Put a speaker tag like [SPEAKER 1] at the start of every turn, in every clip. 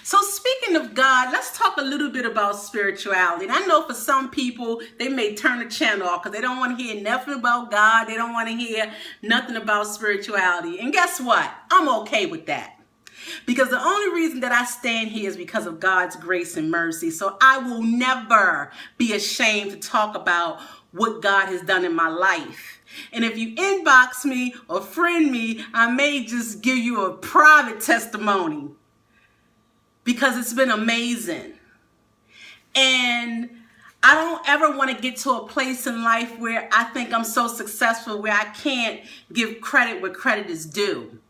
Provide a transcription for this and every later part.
[SPEAKER 1] So speaking of God, let's talk a little bit about spirituality. And I know for some people, they may turn the channel off because they don't want to hear nothing about God. They don't want to hear nothing about spirituality. And guess what? I'm okay with that. Because the only reason that I stand here is because of God's grace and mercy. So I will never be ashamed to talk about what God has done in my life. And if you inbox me or friend me, I may just give you a private testimony because it's been amazing. And I don't ever want to get to a place in life where I think I'm so successful where I can't give credit where credit is due.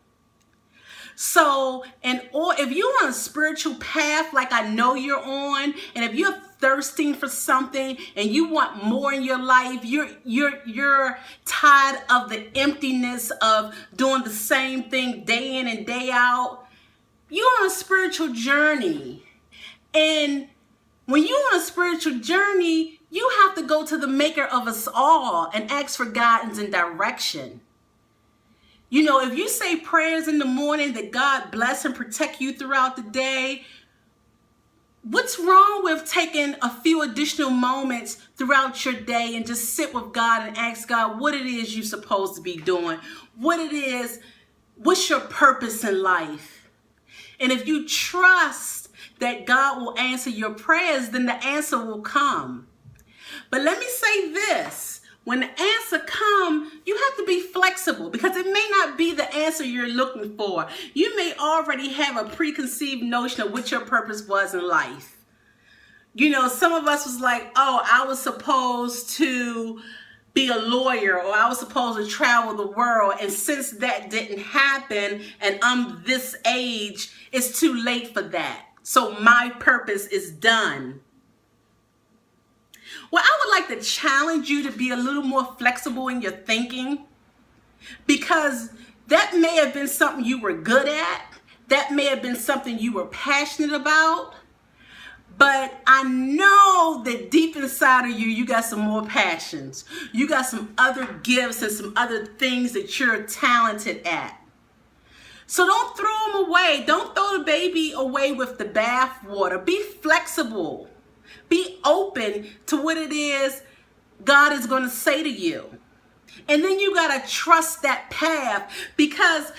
[SPEAKER 1] So, if you're on a spiritual path like I know you're on, and if you're thirsting for something and you want more in your life, you're tired of the emptiness of doing the same thing day in and day out, you're on a spiritual journey. And when you're on a spiritual journey, you have to go to the maker of us all and ask for guidance and direction. You know, if you say prayers in the morning that God bless and protect you throughout the day, what's wrong with taking a few additional moments throughout your day and just sit with God and ask God what it is you're supposed to be doing, what's your purpose in life? And if you trust that God will answer your prayers, then the answer will come. But let me say this. When the answer comes, you have to be flexible because it may not be the answer you're looking for. You may already have a preconceived notion of what your purpose was in life. You know, some of us was like, oh, I was supposed to be a lawyer or I was supposed to travel the world. And since that didn't happen and I'm this age, it's too late for that. So my purpose is done. Well, I would like to challenge you to be a little more flexible in your thinking because that may have been something you were good at. That may have been something you were passionate about. But I know that deep inside of you, you got some more passions. You got some other gifts and some other things that you're talented at. So don't throw them away. Don't throw the baby away with the bathwater. Be flexible. Be open to what it is God is going to say to you. And then you got to trust that path because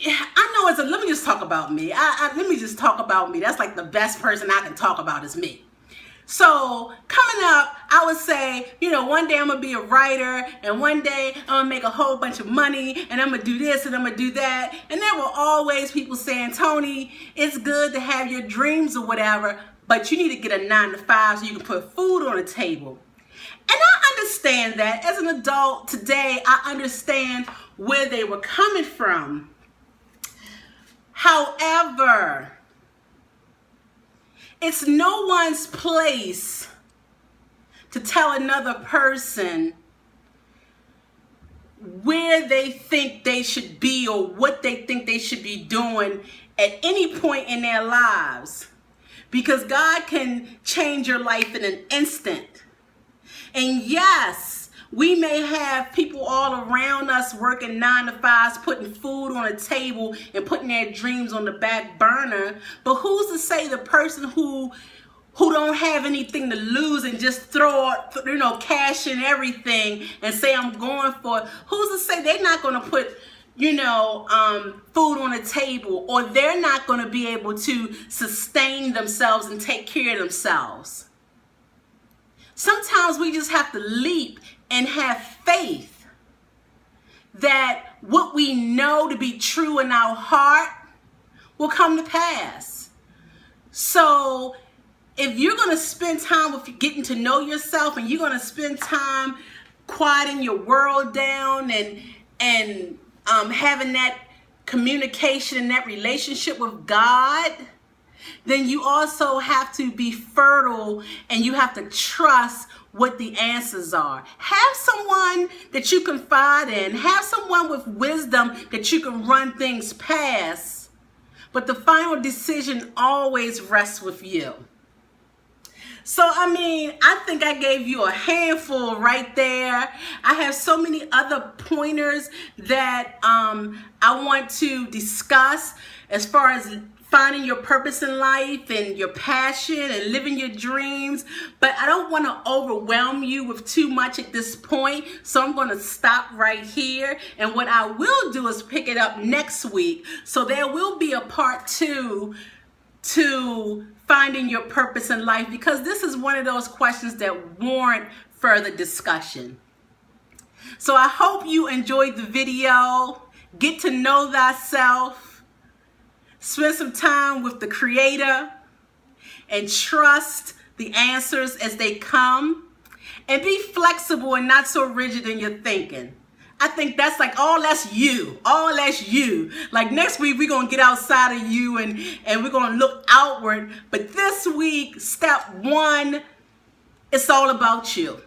[SPEAKER 1] I know let me just talk about me. Let me just talk about me. That's like the best person I can talk about is me. So coming up, I would say, you know, one day I'm going to be a writer and one day I'm going to make a whole bunch of money and I'm going to do this and I'm going to do that. And there were always people saying, Tony, it's good to have your dreams or whatever, but you need to get a 9-to-5 so you can put food on the table. And I understand that. As an adult today, I understand where they were coming from. However, it's no one's place to tell another person where they think they should be or what they think they should be doing at any point in their lives. Because God can change your life in an instant. And yes, we may have people all around us working 9-to-5s, putting food on the table and putting their dreams on the back burner. But who's to say the person who don't have anything to lose and just throw, cash in everything and say I'm going for it, who's to say they're not going to put food on the table, or they're not going to be able to sustain themselves and take care of themselves. Sometimes we just have to leap and have faith that what we know to be true in our heart will come to pass. So if you're going to spend time with getting to know yourself and you're going to spend time quieting your world down and having that communication and that relationship with God, then you also have to be fertile and you have to trust what the answers are. Have someone that you confide in. Have someone with wisdom that you can run things past. But the final decision always rests with you. So, I think I gave you a handful right there. I have so many other pointers that I want to discuss as far as finding your purpose in life and your passion and living your dreams. But I don't want to overwhelm you with too much at this point. So I'm going to stop right here. And what I will do is pick it up next week. So there will be a part 2 to finding your purpose in life, because this is one of those questions that warrant further discussion. So I hope you enjoyed the video. Get to know thyself. Spend some time with the Creator and trust the answers as they come, and be flexible and not so rigid in your thinking. I think that's like all that's you. Like next week we're going to get outside of you and we're going to look outward. But this week, step 1, it's all about you.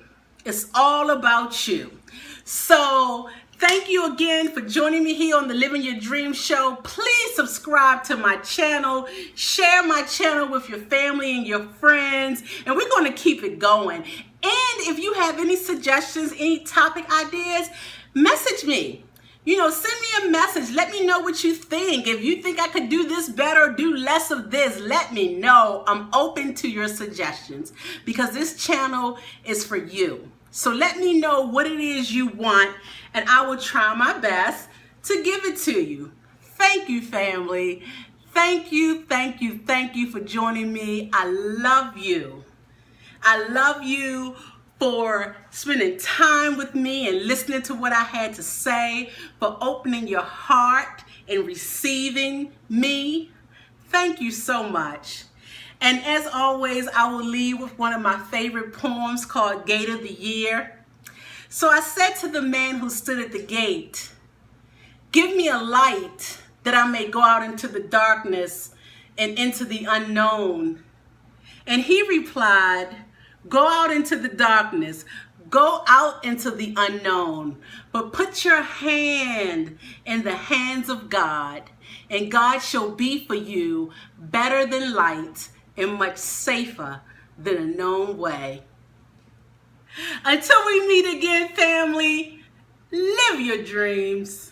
[SPEAKER 1] It's all about you. So thank you again for joining me here on the Living Your Dream Show. Please subscribe to my channel. Share my channel with your family and your friends. And we're going to keep it going. And if you have any suggestions, any topic ideas, message me. Send me a message. Let me know what you think. If you think I could do this better, do less of this, let me know. I'm open to your suggestions because this channel is for you. So let me know what it is you want, and I will try my best to give it to you. Thank you, family. Thank you for joining me. I love you. I love you for spending time with me and listening to what I had to say, for opening your heart and receiving me. Thank you so much. And as always, I will leave with one of my favorite poems called Gate of the Year. So I said to the man who stood at the gate, "Give me a light that I may go out into the darkness and into the unknown." And he replied, "Go out into the darkness, go out into the unknown, but put your hand in the hands of God, and God shall be for you better than light and much safer than a known way." Until we meet again, family, live your dreams.